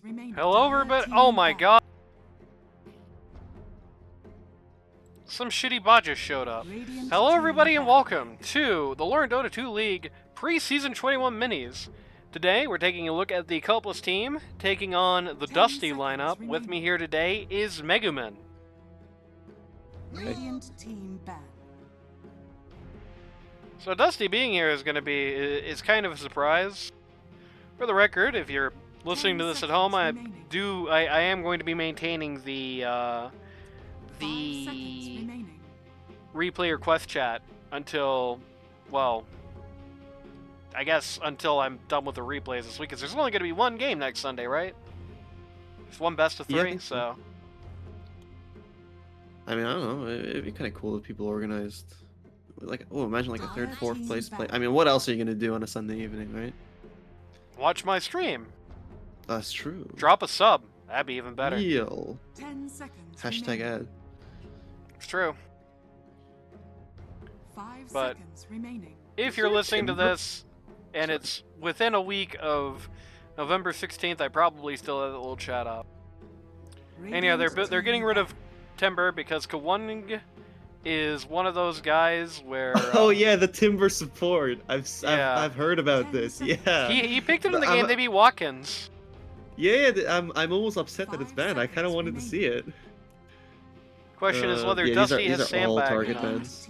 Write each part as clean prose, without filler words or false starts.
Hello, everybody. Oh my god. Some shitty bot just showed up. Hello, everybody, and welcome to the Learn Dota 2 League Preseason 21 Minis. Today, we're taking a look at the Coplice team, taking on the Dusty lineup. With me here today is Megumin. Radiant team back. So Dusty being here is going to be is kind of a surprise. For the record, if you're listening to this at home, I am going to be maintaining the replay request chat until, well, I guess until I'm done with the replays this week, because there's only going to be one game next Sunday, right? It's one best of three, yeah, so. I mean, I don't know. It'd be kind of cool if people organized, like, oh, imagine like a third, fourth place play. I mean, what else are you gonna do on a Sunday evening, right? Watch my stream. That's true. Drop a sub. That'd be even better. Real. 10 seconds. Hashtag ad. It's true. 5 But seconds remaining. if you're listening to this and it's within a week of November 16th, I probably still have a little chat up. And yeah, they're getting rid of Timber because Kawang is one of those guys where Oh yeah, the Timber support. I've heard about this. Yeah. he picked it in the game. They beat Watkins. Yeah, I'm almost upset that it's banned. I kind of wanted to see it. Question is whether yeah, Dusty these has are all sandbagged. target You know? bans.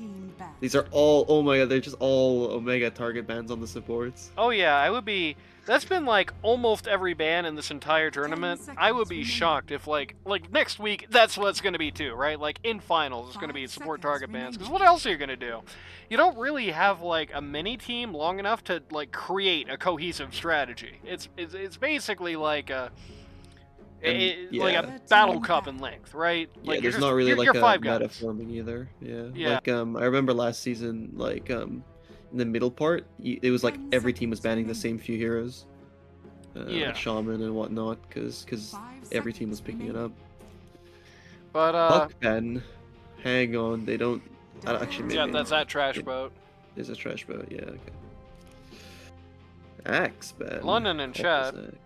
These are all, oh my god, they're just all Omega target bans on the supports. Oh yeah, I would be. That's been like almost every ban in this entire tournament. I would be shocked if like next week that's what it's going to be too, right? Like in finals it's going to be support target bans. Because what else are you going to do? You don't really have like a mini team long enough to like create a cohesive strategy. It's basically like a. Like a battle cup in length, right? Like Yeah, there's not really like a five meta guys. forming either. Yeah. Yeah. Like I remember last season, like in the middle part, it was like every team was banning the same few heroes. Like Shaman and whatnot, because every team was picking it up. But Buck ban, hang on, they don't. Actually, maybe. yeah, that's that trash boat. There's a trash boat. Yeah. Okay. Axe ban. London in chat. Axe.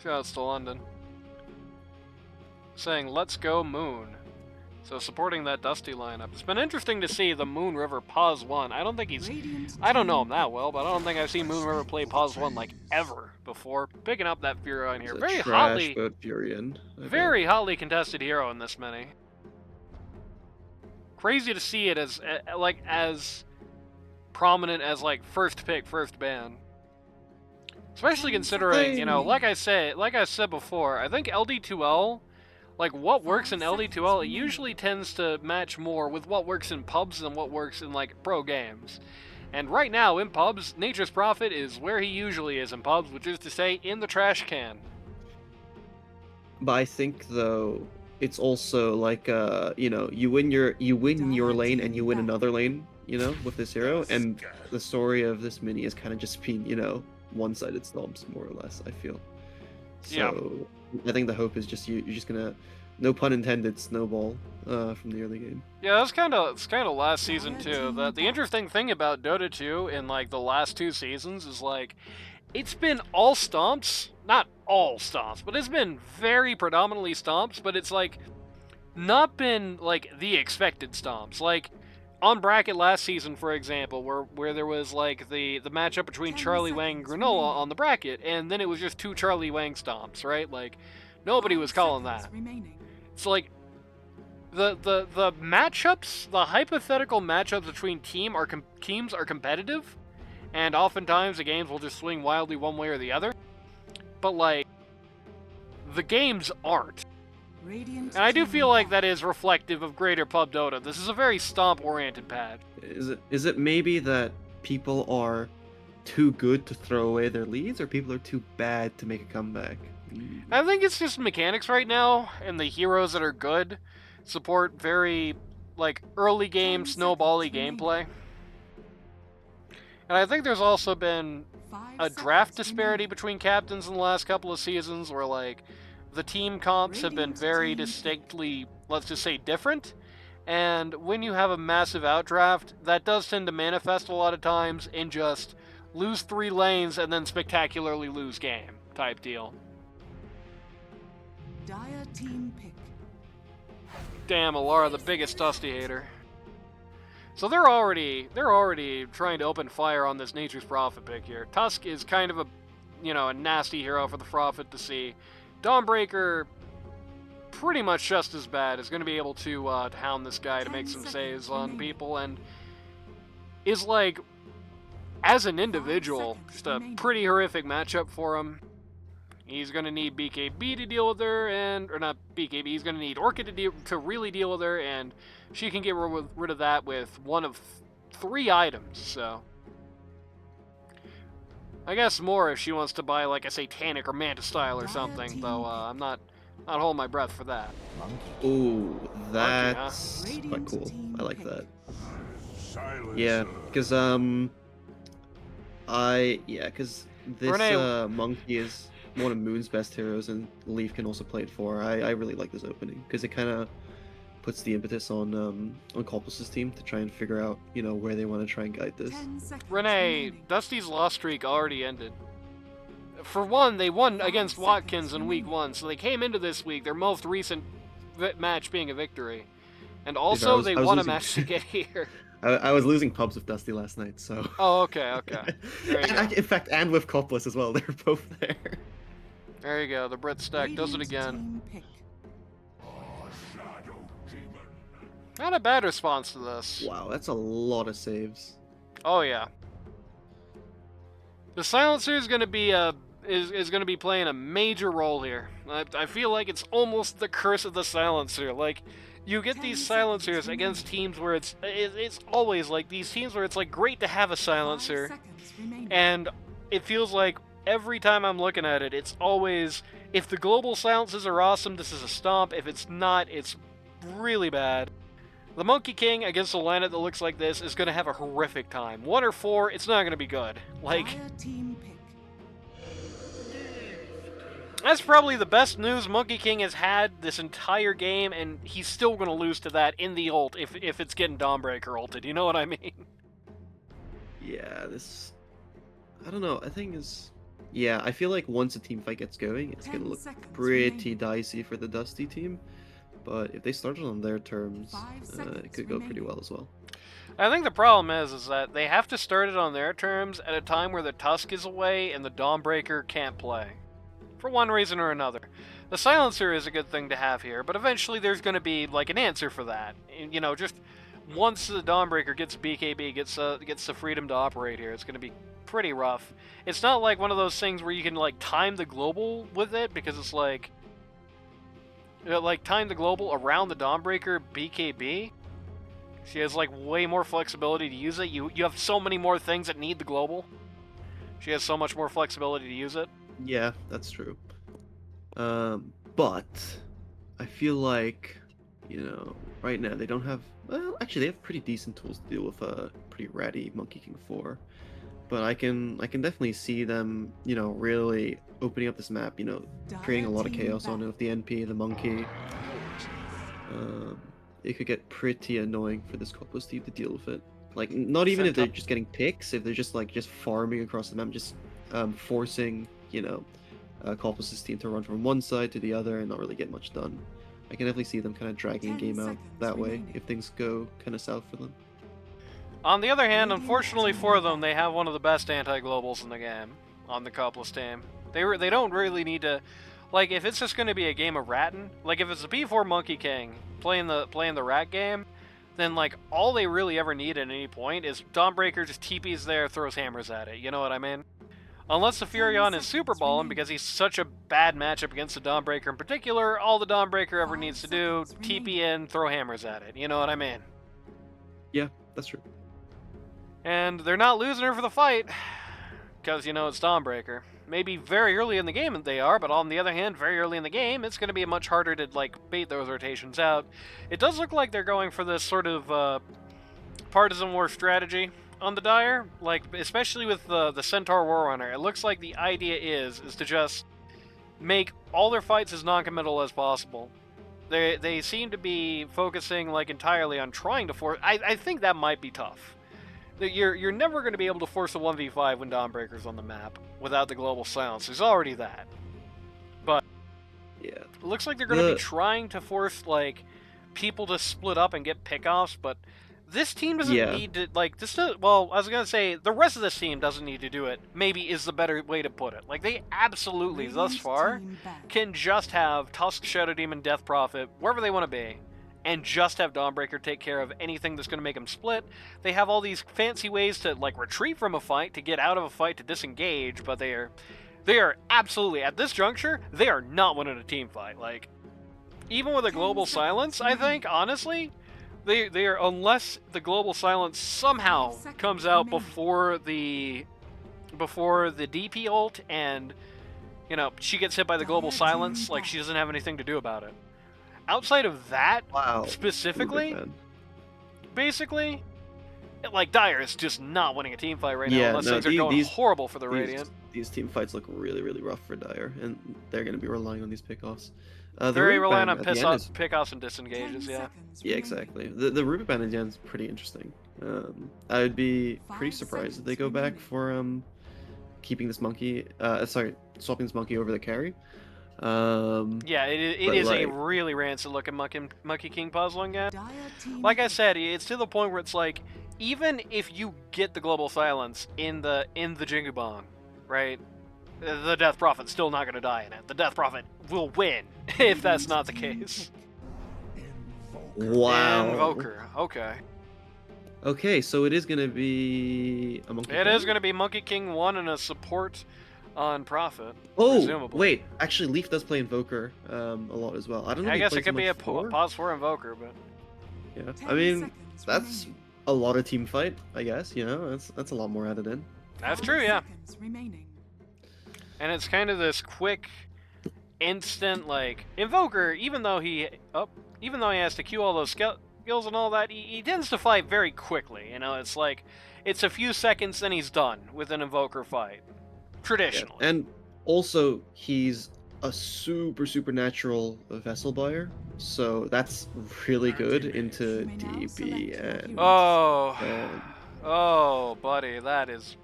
Shouts to London. Saying, let's go Moon. So supporting that Dusty lineup. It's been interesting to see the Moon River Pause 1. I don't think he's... I don't know him that well, but I don't think I've seen Moon River play Pause 1 like ever before. Picking up that Furion here. Very hotly... Furion. Very hotly contested hero in this mini. Crazy to see it as like as prominent as like first pick, first ban. Especially considering, you know, like I said before, I think LD2L, like what works in LD2L, it usually tends to match more with what works in pubs than what works in like pro games. And right now in pubs, Nature's Prophet is where he usually is in pubs, which is to say in the trash can. But I think though it's also like you know, you win your lane and you win another lane, you know, with this hero, and the story of this mini has kind of just been, you know, one-sided stomps more or less, I feel. So yeah. I think the hope is just you're just gonna, no pun intended, snowball from the early game. Yeah, it's kind of last season too. The interesting thing about Dota 2 in like the last 2 seasons is like it's been all stomps, not all stomps, but it's been very predominantly stomps, but it's like not been like the expected stomps. Like on bracket last season, for example, where there was like the matchup between Charlie Wang and Granola on the bracket, and then it was just 2 Charlie Wang stomps, right? Like nobody was calling that. It's like the matchups, the hypothetical matchups between teams are competitive, and oftentimes the games will just swing wildly one way or the other. But like the games aren't. And I do feel like that is reflective of greater pub Dota. This is a very stomp-oriented patch. Is it maybe that people are too good to throw away their leads, or people are too bad to make a comeback? I think it's just mechanics right now, and the heroes that are good support very, like, early game, snowbally gameplay. And I think there's also been a draft disparity between captains in the last couple of seasons, where, like, the team comps have been very distinctly, let's just say, different. And when you have a massive outdraft, that does tend to manifest a lot of times in just lose 3 lanes and then spectacularly lose game type deal. Dire team pick. Damn, Alara, the biggest Dusty hater. So they're already trying to open fire on this Nature's Prophet pick here. Tusk is kind of a, a nasty hero for the Prophet to see. Dawnbreaker, pretty much just as bad, is going to be able to hound this guy to make some saves on people, and is like, as an individual, just a pretty horrific matchup for him. He's going to need BKB to deal with her, or not BKB, he's going to need Orchid to really deal with her, and she can get rid of that with one of 3 items, so. I guess more if she wants to buy, like, a Satanic or Manta Style or something, though I'm not holding my breath for that. Ooh, That's quite cool. I like that. Silence. Yeah, because because this Renee- monkey is one of Moon's best heroes, and Leaf can also play it for. I really like this opening because it kind of puts the impetus on Coplice's team to try and figure out where they want to try and guide this. 10 seconds Renee, remaining. Dusty's loss streak already ended. For one, they won against Watkins in week 1, so they came into this week, their most recent match being a victory. And also, I was won a losing- match to get here. I was losing pubs with Dusty last night, so. Oh, okay. There you go. In fact, and with Coplice as well. They're both there. There you go, the Brit stack does it Radiant again. team pick. Not a bad response to this. Wow, that's a lot of saves. Oh yeah. The silencer is going to be is going to be playing a major role here. I feel like it's almost the curse of the silencer. Like, you get 10 these seconds silencers remaining. against teams where it's always like these teams where it's like great to have a 5 silencer, seconds remaining. and it feels like every time I'm looking at it, it's always, if the global silences are awesome, this is a stomp. If it's not, it's really bad. The Monkey King against a lineup that looks like this is going to have a horrific time. 1 or 4, it's not going to be good. Like, Dire team pick. that's probably the best news Monkey King has had this entire game, and he's still going to lose to that in the ult if it's getting Dawnbreaker ulted. You know what I mean? Yeah, this. I don't know. I think is. Yeah, I feel like once a team fight gets going, it's 10 gonna look seconds pretty remaining. dicey for the Dusty team. But if they started on their terms, 5 seconds it could go pretty remaining. well as well. I think the problem is that they have to start it on their terms at a time where the Tusk is away and the Dawnbreaker can't play. For one reason or another. The Silencer is a good thing to have here, but eventually there's going to be, like, an answer for that. Just once the Dawnbreaker gets BKB, gets the freedom to operate here, it's going to be pretty rough. It's not like one of those things where you can, like, time the global with it, because it's like time the global around the Dawnbreaker BKB. She has, like, way more flexibility to use it. You have so many more things that need the global. She has so much more flexibility to use it. Yeah, that's true. But I feel like, right now they don't have. Well, actually, they have pretty decent tools to deal with a pretty ratty Monkey King 4. But I can definitely see them, really opening up this map. Creating a lot of chaos on it with the NP, the monkey. It could get pretty annoying for this Coplice team to deal with it. Like, not even if they're just getting picks, if they're just farming across the map, just forcing, Coplice's team to run from one side to the other and not really get much done. I can definitely see them kind of dragging the 10 game out seconds that way remaining. if things go kind of south for them. On the other hand, unfortunately for them, they have one of the best anti-globals in the game on the Coplice team. They don't really need to, like, if it's just going to be a game of ratting, like if it's a P4 Monkey King playing the rat game, then like all they really ever need at any point is Dawnbreaker just TPs there, throws hammers at it. You know what I mean? Unless the Furion is super balling because he's such a bad matchup against the Dawnbreaker in particular, all the Dawnbreaker ever needs to do, TP in, throw hammers at it. You know what I mean? Yeah, that's true. And they're not losing her for the fight, because, it's Dawnbreaker. Maybe very early in the game they are, but on the other hand, very early in the game, it's going to be much harder to, like, bait those rotations out. It does look like they're going for this sort of partisan war strategy on the Dire, like, especially with the Centaur Warrunner. It looks like the idea is to just make all their fights as non-committal as possible. They seem to be focusing, like, entirely on trying to force... I think that might be tough. You're never going to be able to force a 1v5 when Dawnbreaker's on the map without the global silence. There's already that. Yeah. It looks like they're going to be The- trying to force like people to split up and get pickoffs, but this team doesn't Yeah. need to like this. Well, I was going to say the rest of this team doesn't need to do it. Maybe is the better way to put it. Like they absolutely thus Radiant far team back. can just have Tusk, Shadow Demon, Death Prophet wherever they want to be, and just have Dawnbreaker take care of anything that's going to make them split. They have all these fancy ways to like retreat from a fight, to get out of a fight, to disengage, but they are absolutely at this juncture they are not winning a team fight. Like even with a 10 global seconds silence, I think honestly, they are unless the global silence somehow 5 seconds comes out remaining. before the DP ult and you know she gets hit by the global Dire silence, team like back. she doesn't have anything to do about it. Outside of that, Wow. specifically, Rubik, man. basically, like Dire is just not winning a team fight right now Yeah, unless no, things are going these- horrible for the Radiant. These team fights look really, really rough for Dire, and they're going to be relying on these pickoffs. The Very Rubik reliant ban on at the end is- pickoffs and 10 disengages, yeah. seconds Yeah, remaining. exactly. The Rubik ban at the end is pretty interesting. I would be pretty 5 surprised if they seconds go back remaining. for keeping this monkey. Swapping this monkey over the carry. Yeah, it But, is a like- really rancid looking Monkey King puzzling game. Dire team Like I hit. said, it's to the point where it's like, even if you get the global silence in the Jingu Bong, right? The Death Prophet's still not going to die in it. The Death Prophet will win if that's not the Radiant team case. pick. Wow. Invoker, okay. Okay, so it is gonna be a monkey. It is going to be Monkey King 1 and a support on Prophet. Oh, presumably. wait. Actually, Leaf does play Invoker a lot as well. I don't know. I if he guess it plays could him be on a four. pause for Invoker, but Yeah. 10 I mean, seconds that's remaining. a lot of team fight. I guess you know that's a lot more added in. that's 5 true, yeah. seconds remaining. And it's kind of this quick, instant, like, Invoker, even though he has to queue all those skills and all that, he tends to fight very quickly, you know? It's like, it's a few seconds, then he's done with an Invoker fight. Yeah. Traditionally. And also, he's a super natural vessel buyer, so that's really good into You may now DB select your and hero. Oh. Um, Oh, buddy, that is...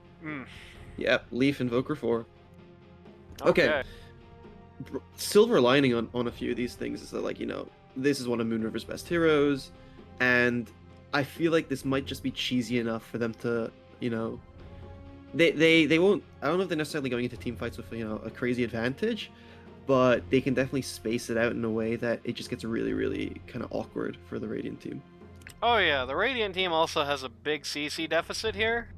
yep, Leaf Invoker 4. Okay. Okay. Silver lining on a few of these things is that, like, you know, this is one of Moon River's best heroes, and I feel like this might just be cheesy enough for them to, you know, they won't. I don't know if they're necessarily going into team fights with, you know, a crazy advantage, but they can definitely space it out in a way that it just gets really kind of awkward for the Radiant team. Oh yeah, the Radiant team also has a big CC deficit here,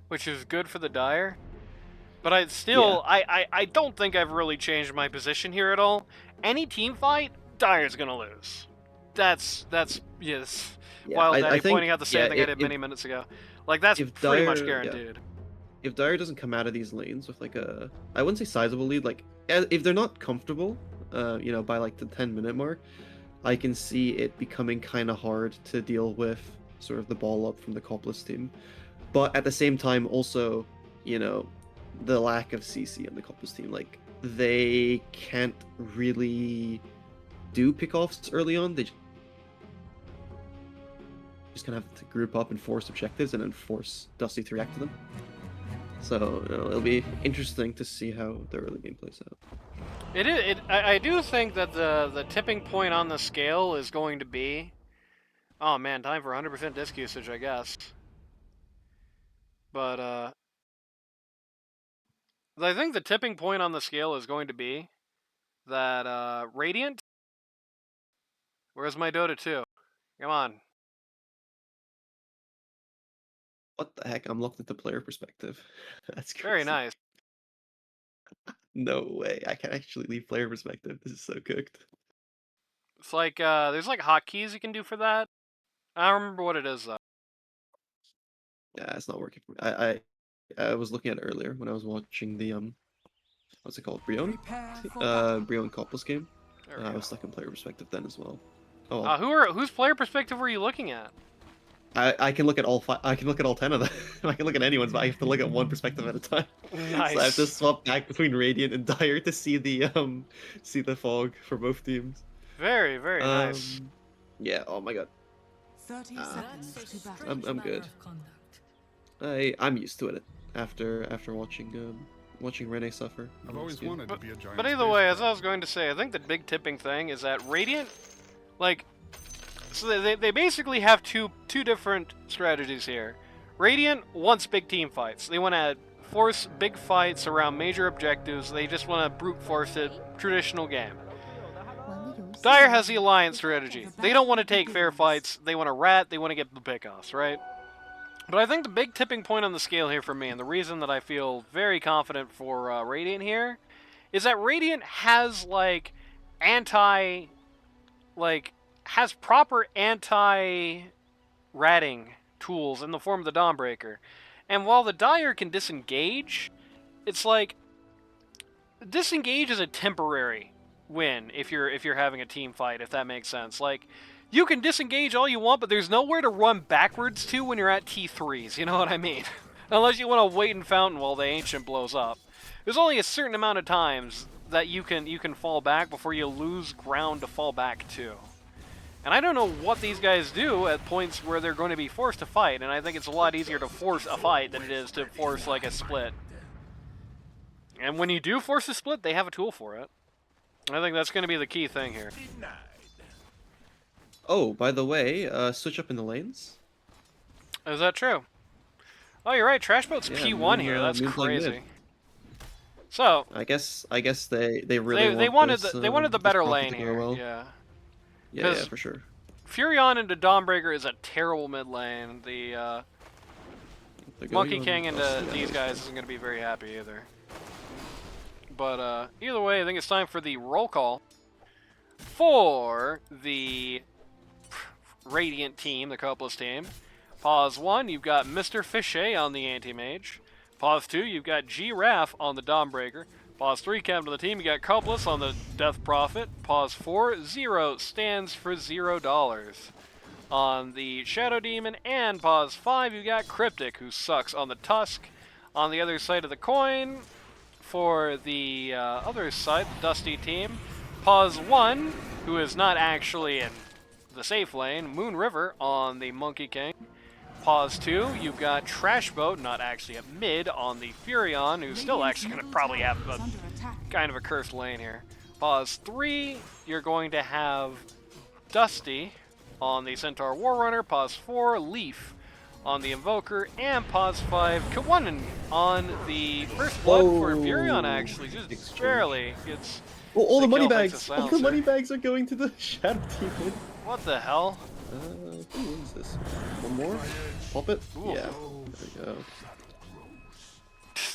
which is good for the Dire. But I don't think I've really changed my position here at all. Any team fight, Dire's gonna lose. That's yes. Yeah, Wild I Daddy think, pointing out the same yeah, thing I if- did many minutes ago. Like that's if pretty much Dire- yeah. guaranteed. If Dire doesn't come out of these lanes with like a, I wouldn't say sizable lead, like if they're not comfortable, you know, by like the 10-minute mark, I can see it becoming kind of hard to deal with sort of the ball up from the Coplice team. But at the same time, also, you know, the lack of CC on the Coplice team, like they can't really do pickoffs early on. They just kind of have to group up and force objectives and then force Dusty to react to them. So you know, it'll be interesting to see how the early game plays out. I do think that the tipping point on the scale is going to be, oh man, time for 100% disk usage, I guess. But I think the tipping point on the scale is going to be that Radiant. Where's my Dota 2? Come on. What the heck? I'm locked into player perspective. That's crazy. Very nice. No way. I can actually leave player perspective. This is so cooked. It's like there's like hotkeys you can do for that. I don't remember what it is though. Yeah, it's not working for me. I was looking at it earlier when I was watching the what's it called? Brion? Prepare for battle. Brion Coplice game. There we I go. was stuck in player perspective then as well. Oh, well. Whose player perspective were you looking at? I can look at all five. I can look at all 10 of them. I can look at anyone's, but I have to look at one perspective at a time. Nice. So I have to swap back between Radiant and Dire to see the fog for both teams. Very, very nice. Yeah. Oh my god. 30 Ah. seconds to battle. I'm good. I'm used to it after watching watching Rene suffer. I've always wanted to be a giant. But either way, as I was going to say, I think the big tipping thing is that Radiant, like, so they basically have two different strategies here. Radiant wants big team fights. They want to force big fights around major objectives. They just want to brute force it, traditional game. Dire has the alliance strategy. They don't want to take fair fights. They want to rat. They want to get the pickoffs, right? But I think the big tipping point on the scale here for me, and the reason that I feel very confident for Radiant here, is that Radiant has, like, has proper anti-ratting tools in the form of the Dawnbreaker. And while the Dire can disengage, it's like, disengage is a temporary win if you're having a team fight, if that makes sense. Like, you can disengage all you want, but there's nowhere to run backwards to when you're at T3s, you know what I mean? Unless you want to wait in Fountain while the Ancient blows up. There's only a certain amount of times that you can fall back before you lose ground to fall back to. And I don't know what these guys do at points where they're going to be forced to fight, and I think it's a lot easier to force a fight than it is to force, like, a split. And when you do force a split, they have a tool for it. I think that's going to be the key thing here. Oh, by the way, switch up in the lanes. Is that true? Oh, you're right. Trashboat's Yeah, P1 here. That's Moon's like crazy. mid. So I guess they really they want wanted this, they wanted the this better profit lane to go here. well. Yeah. Yeah, 'Cause for sure. Furion into Dawnbreaker is a terrible mid lane. The They're going Monkey on King into Dusty, these I guys guess. isn't going to be very happy either. But either way, I think it's time for the roll call for the Radiant team, the Coplice team. Pause 1, you've got Mr. Fichet on the Anti-Mage. Pause 2, you've got G-Raff on the Dawnbreaker. Pause 3, captain of the team, you got Coplice on the Death Prophet. Pause 4, 0 stands for $0 on the Shadow Demon. And pause 5, you got Cryptic, who sucks on the Tusk. On the other side of the coin, for the other side, the Dusty team, pause 1, who is not actually in the safe lane, Moon River on the Monkey King. Pause 2, you've got Trashboat, not actually at mid, on the Furion, who's still actually going to probably have a kind of a cursed lane here. Pause 3, you're going to have Dusty on the Centaur Warrunner. Pause 4, Leaf on the Invoker. And pause 5, Kawanin on the First Blood for Furion, actually. Just barely gets... Oh, all the money kill, makes bags! a All the silencer. money bags are going to the Shadow Demon. What the hell? Who wins this? One more? Pop it? Ooh. Yeah. There we go.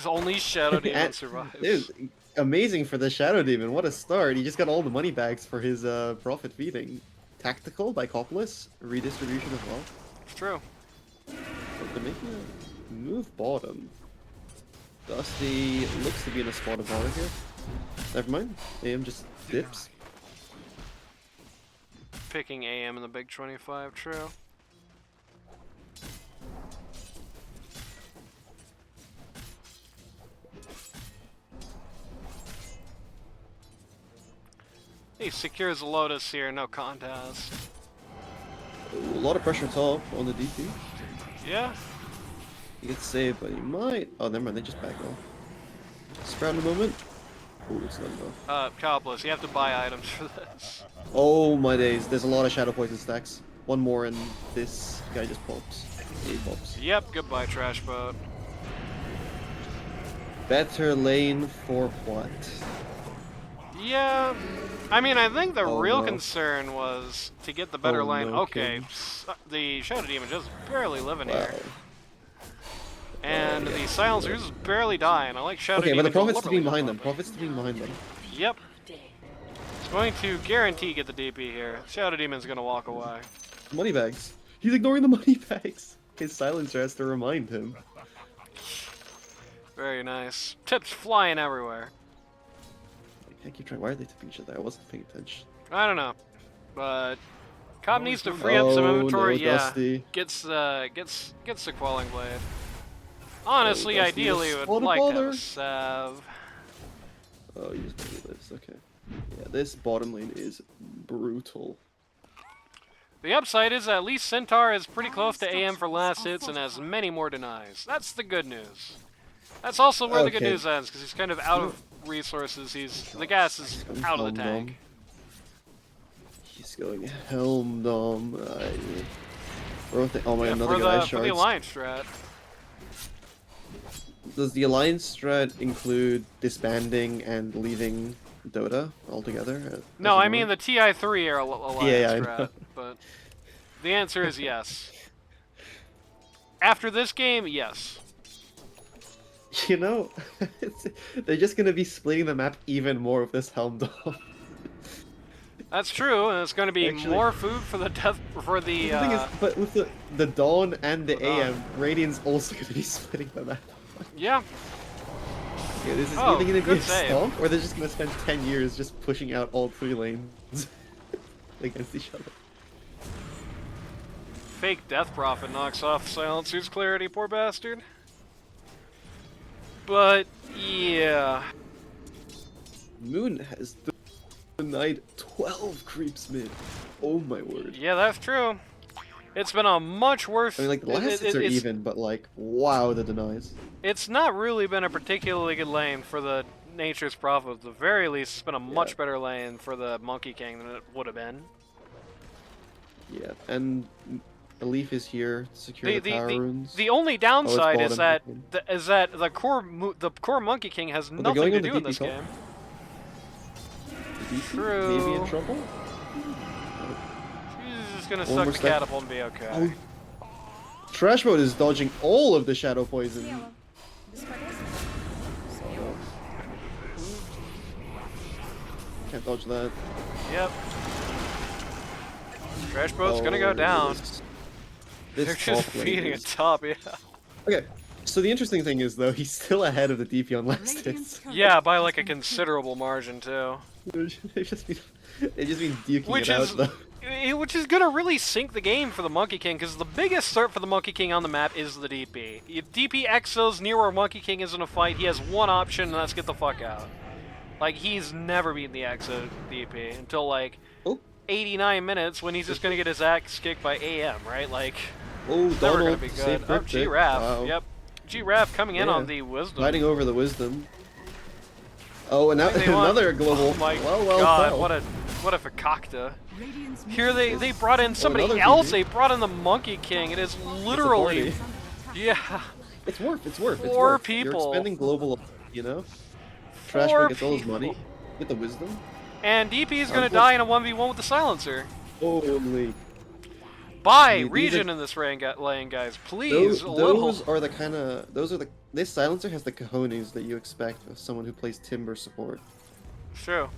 Only Shadow Demon And- survives. Dude, amazing for the Shadow Demon. What a start. He just got all the money bags for his profit feeding. Tactical by Coplice. Redistribution as well. It's true. But they're making a move bottom. Dusty looks to be in a spot of honor here. Never mind. AM just dips. Picking AM in the Big 25, true. He secures the Lotus here, no contest. Ooh, a lot of pressure top on the DP. Yeah, He gets saved, but he might. Oh, never mind. They just back off. Sprout in a moment. Ooh, it's not enough. Coplice, you have to buy items for this. Oh my days. There's a lot of Shadow Poison stacks. One more and this guy just pops. He pops. Yep, goodbye, Trash Boat. Better lane for what? Yeah, I mean, I think the Oh, real no. concern was to get the better Oh, lane. no, Okay, King. the Shadow Demon just barely living Wow. here. And yeah. the Silencer's just barely dying. I like Shadow Okay, Demon. but the Prophet's deliberately being behind them. not. Prophet's being behind them. Yep. It's going to guarantee get the DP here. Shadow Demon's gonna walk away. Money bags. He's ignoring the money bags. His silencer has to remind him. Very nice. Tips flying everywhere. I can't keep trying. Why are they tipping each other? I wasn't paying attention. I don't know, but Cobb needs to free up some inventory. No, Yeah, Dusty. gets the Quelling Blade. Honestly, Dusty ideally, is would what a like to have bother. a salve. Oh, you just barely lives. Okay. Yeah, this bottom lane is brutal. The upside is at least Centaur is pretty close to AM for last hits and has many more denies. That's the good news. That's also where the good Okay. news ends, because he's kind of out of resources. The gas is out of the tank. He's going Helm Dom. Oh my Yeah, god, another for good ice the shards. alliance strat. Does the alliance strat include disbanding and leaving Dota altogether? No, as I you mean know? the TI3 are alliance Yeah, I know. strat, but the answer is yes. After this game, yes. You know, they're just gonna be splitting the map even more with this Helm Dom. That's true, and it's going to be Actually- more food for the for the. The thing is, but with the Dawn and the The Dawn. AM, Radiant's also gonna be splitting the map. Yeah, Yeah, this is Oh, either gonna be good a save. stomp, or they're just gonna spend 10 years just pushing out all 3 lanes against each other. fake Death Prophet knocks off Silencer's clarity, poor bastard. But yeah, Moon has denied 12 creeps mid. Oh my word. yeah, that's true. It's been a much worse. I mean, like, the last hits are even, but like, wow, the denies. It's not really been a particularly good lane for the Nature's Prophet. At the very least, it's been a much Yeah. better lane for the Monkey King than it would have been. Yeah, and the leaf is here to secure the, power runes. The only downside is bottom. that the core Monkey King has they're nothing going to on the do in DP this top. game. The DC True. maybe in trouble? He's just gonna One suck more the step. catapult and be okay. Oh. Trash Mode is dodging all of the shadow poison. Can't dodge that. Yep. Trash boat's gonna go Oh, down. This They're just top lane feeding is- it top, yeah. Okay, so the interesting thing is though, he's still ahead of the DP on last Radiant's hits. turret Yeah, by has like a been considerable margin too. They've just been duking Which it is out though. which is gonna really sink the game for the Monkey King, because the biggest threat for the Monkey King on the map is the DP. If DP exos near where Monkey King is in a fight, he has one option, and that's get the fuck out. Like, he's never beaten the exo DP until like Oh. 89 minutes, when he's just gonna get his axe kicked by AM, right? Like, Oh, it's never gonna Donald, be save good. Oh, cryptic. G-Rav. Wow. Yep. G-Rav coming in Yeah. on the wisdom. Fighting over the wisdom. Oh, and now They want- another global. Oh my well, god, well. what a fakakta. Radiant's Here middle they brought in somebody another else. TP. They brought in the Monkey King. It is literally, party. yeah, It's worth. It's worth. It's Four worth. people. You're expending global, you know. Trash Four gets all his money people. with the wisdom. And DP is gonna cool. die in a 1v1 with the silencer. Holy. Buy These region are- in this lane, guys. Please, Those, a little. those are the kind of. Those are the. This silencer has the cojones that you expect of someone who plays timber support. True.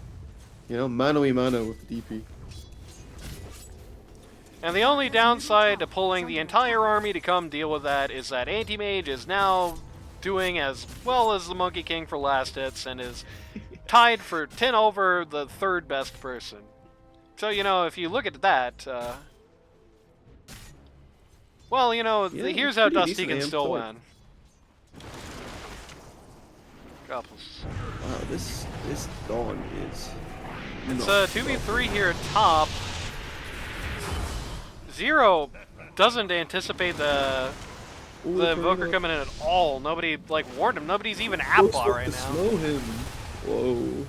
You know, mano y mano with the DP. And the only downside to pulling the entire army to come deal with that is that Anti-Mage is now doing as well as the Monkey King for last hits and is tied for 10 over the third best person. So, you know, if you look at that, well, you know, Yeah, here's it's how pretty Dusty decent can AM still sword. win. Coplice. Wow, this Dawn is. It's not a 2v3 here at top. Zero doesn't anticipate the Ooh, the they're Invoker trying to- coming in at all. Nobody like warned him. Nobody's even at Ghost bot Walk right to now. Slow him. Whoa.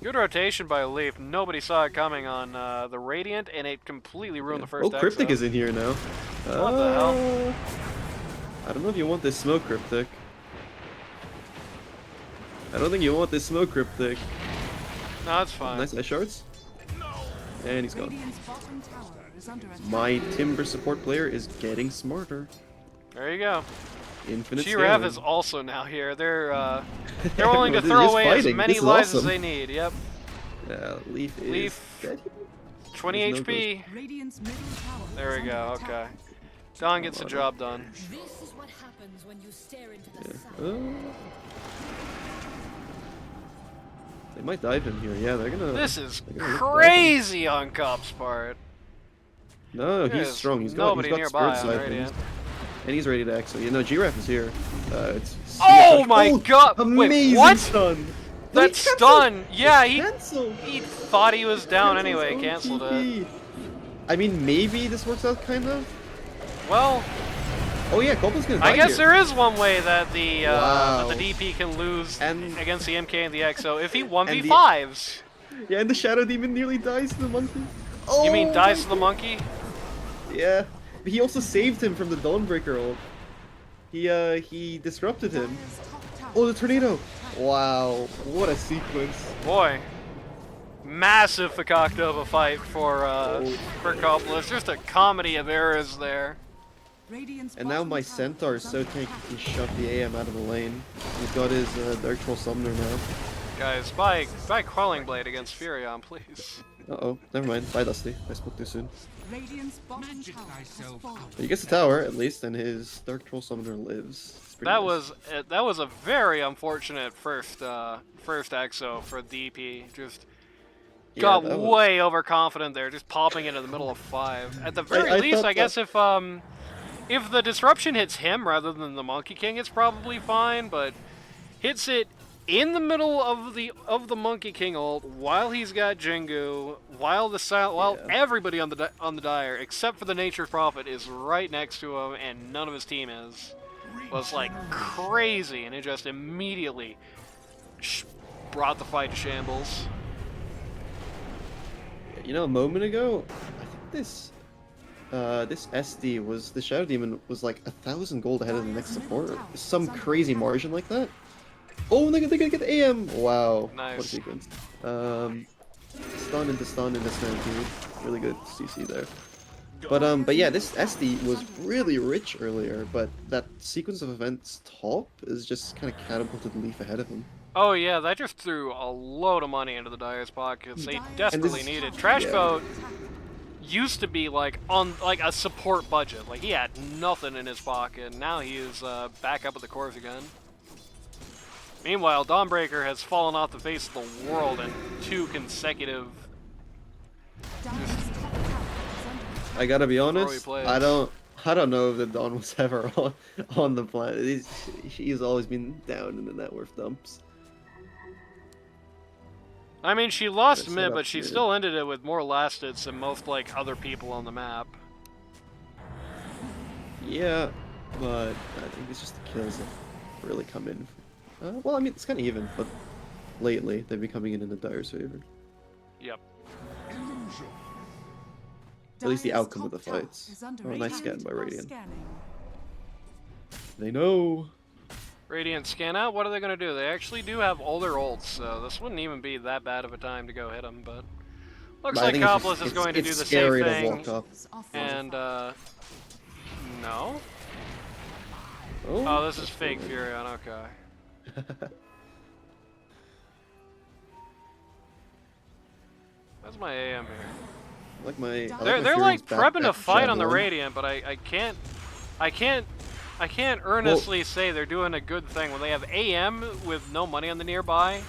Good rotation by Leaf. Nobody saw it coming on the Radiant, and it completely ruined the first. Oh, Cryptic exo. is in here now. What the hell? I don't know if you want this smoke Cryptic. I don't think you want this smoke Cryptic. No, it's fine. Nice ice shards. And he's gone. Radiant's bottom tower is under attack. My timber support player is getting smarter. There you go. Infinite G-Rav scaling. is also now here. They're willing to They're throw just away fighting. as many This is lives as awesome. they need. Yep. Leaf is Leaf. dead. 20 There's no HP. Radiant's middle tower There we is go. under Okay. attack. Don gets the job done. This is what happens when you stare into the sun. Uh, they might dive him here. Yeah, they're gonna. This is they're gonna look dive him. crazy on Cop's part. No, There he's is strong. He's got nobody Spirit nearby on Siphons. Radiant. And he's ready to exo. You know, G-Raf is here. It's Oh my god! Wait, Amazing what? stun! That He canceled. stun! Yeah, He he canceled. thought he was down anyway. Cancels Canceled it. OTP. I mean, maybe this works out kind of. Well, Oh yeah, Coplice gonna die I guess here. there is one way that the Wow. that the DP can lose And- against the MK and the XO if he 1v5s. Yeah, and the Shadow Demon nearly dies to the monkey. Oh, You mean dies my to the God. monkey? Yeah, but he also saved him from the Dawnbreaker ult. He disrupted him. Dire's top tower Oh, the is tornado! under attack. Wow, what a sequence. Boy, massive fakakta of a fight for Oh. Coplice. Just a comedy of errors there. Radiant's And now bottom my tower Centaur is is so under tanky attack. he can shove the AM out of the lane. He's got his Dark Troll Summoner now. Guys, buy Quelling Blade against Furion, please. Uh-oh, never mind. Bye, Dusty. I spoke too soon. Radiant's bottom tower has fallen. But he gets the tower, at least, and his Dark Troll Summoner lives. It's pretty nice. That was a very unfortunate first EXO for DP. Just Yeah, got that was- way overconfident there, just popping into the middle of 5. At the very I least, thought I guess if the disruption hits him rather than the Monkey King, it's probably fine. But hits it in the middle of the Monkey King ult while he's got Jingu, while Yeah. everybody on the Dire except for the Nature's Prophet is right next to him and none of his team is, was like crazy, and it just immediately brought the fight to shambles. You know, a moment ago, I think this SD was, the Shadow Demon was like 1,000 gold ahead of the next support. Some crazy margin like that. Oh, they're gonna get the AM! Wow. What a Nice. sequence. Stun into Stampede. Really good CC there. But yeah, this SD was really rich earlier, but that sequence of events top is just kind of catapulted Leaf ahead of him. Oh yeah, that just threw a load of money into the Dire's pockets. They desperately this- needed. Trash yeah. Boat used to be like on like a support budget. Like he had nothing in his pocket. Now he is back up at the cores again. Meanwhile, Dawnbreaker has fallen off the face of the world in 2 consecutive. Dire's top tower is under attack. I gotta be honest, plays. I don't know if the Dawn was ever on the planet. He's always been down in the net worth dumps. I mean, she lost Set mid, up but she mid. still ended it with more last hits than most like other people on the map. Yeah, but I think it's just the kills that really come in. Well, I mean, it's kind of even, but lately they've been coming in the Dire's favor. Yep. At least the Dire's outcome of the top tower fights. is under Oh, nice attack. scan by Radiant. Scanning. They know. Radiant scan out. What are they gonna do? They actually do have older ults, so this wouldn't even be that bad of a time to go hit them. But looks But I like think it's just- Coplice is it's- going to it's do the scary same to thing. walk up. Is off And no. Oh, Oh, this is that's fake fine. Furion. Okay. That's my AM here. like my. I They're my like Fury's back prepping to at fight on the Javelin. Radiant, but I can't earnestly say they're doing a good thing when they have AM with no money on the nearby.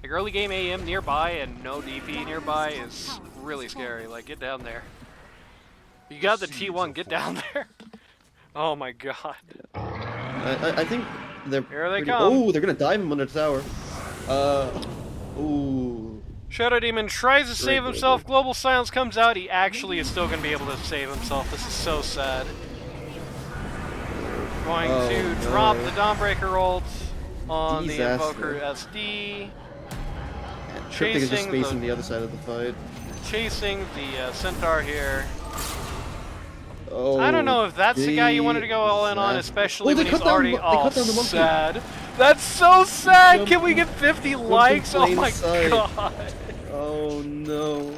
Like early game AM nearby and no DP nearby is really scary. Like get down there. You got the T1, get down there. Oh my god. I think they're. Here they pretty- come. Oh, they're gonna dive him under the tower. Ooh. Shadow Demon tries to save Great, himself. great. Global Silence comes out. He actually is still going to be able to save himself. This is so sad. Going Oh, to no. drop the Dawnbreaker ult on the Disaster. Invoker SD. Cryptic is just Chasing spacing the- the other side of the fight. Chasing the Centaur here. Oh. I don't know if that's the guy you wanted to go all in on, disaster. especially Oh, they when he's cut down already the- they cut down the monkey. sad. That's so sad. Jump- Can we get 50 from likes? Oh plain my sight. god. Oh no.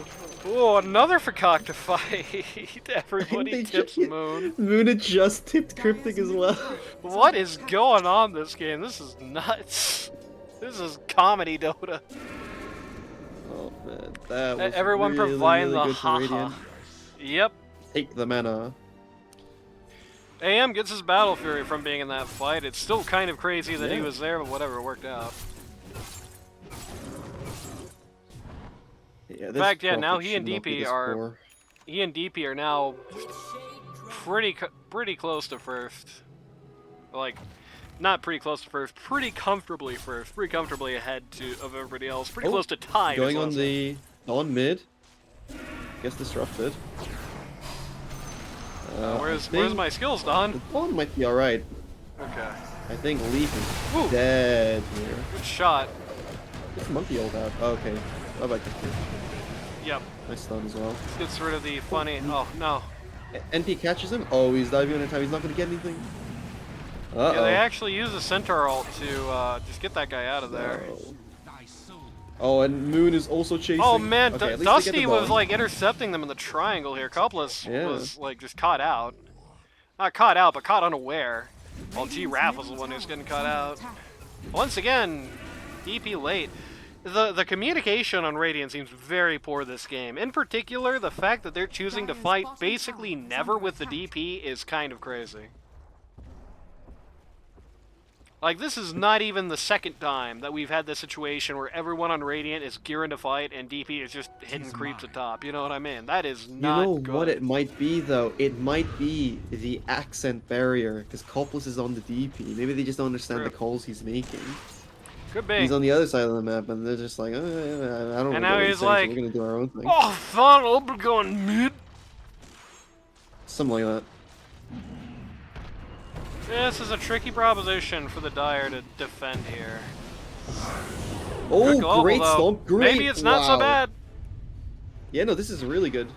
Oh, another fakakta fight. Everybody they tips just- Moon. Moon had just tipped Cryptic as well. What is going on this game? This is nuts. This is comedy Dota. Oh man, that was Everyone really, providing really the good for haha. Radiant. Yep. Take the mana. AM gets his Battle Fury from being in that fight. It's still kind of crazy that he Yeah. was there, but whatever, it worked out. Yeah, In this fact, yeah, now Prophet he and should not be DP this are poor. he and DP are now pretty close to first. Like, not pretty close to first, pretty comfortably first, pretty comfortably ahead of everybody else, pretty Oh, close to tied. Going as on well. the on mid. Gets disrupted. Where's my skills, Don? The bone might be alright. Okay. I think Leaf is Ooh. dead here. Good shot. This monkey ult out. Oh, okay. Bye bye, Yep. nice stun as well. This gets rid of the funny. Oh no. NP catches him. Oh, he's diving in time. He's not gonna get anything. Uh-oh. Yeah, they actually use the Centaur ult to just get that guy out of there. No. Oh, and Moon is also chasing. Oh man, Okay, at least they get Dusty the was ball. like intercepting them in the triangle here. Coplice Yeah. was like just caught out. Not caught out, but caught unaware. While G-Raph was the one who's getting caught out. Once again, DP late. The communication on Radiant seems very poor this game. In particular, the fact that they're choosing to fight basically never with the DP is kind of crazy. Like, this is not even the second time that we've had this situation where everyone on Radiant is gearing to fight and DP is just hitting creeps at top. You know what I mean? That is not You know good. what it might be, though? It might be the accent barrier, because Coplice is on the DP. Maybe they just don't understand True. the calls he's making. Could be. He's on the other side of the map, and they're just like, I don't know now what he's saying, like, so we're gonna do our own thing. Oh, fun, we're going mid. Something like that. This is a tricky proposition for the Dire to defend here. Oh, Good global, great though. stomp! Great. Maybe it's not so Wow. bad. Yeah, no, this is really good.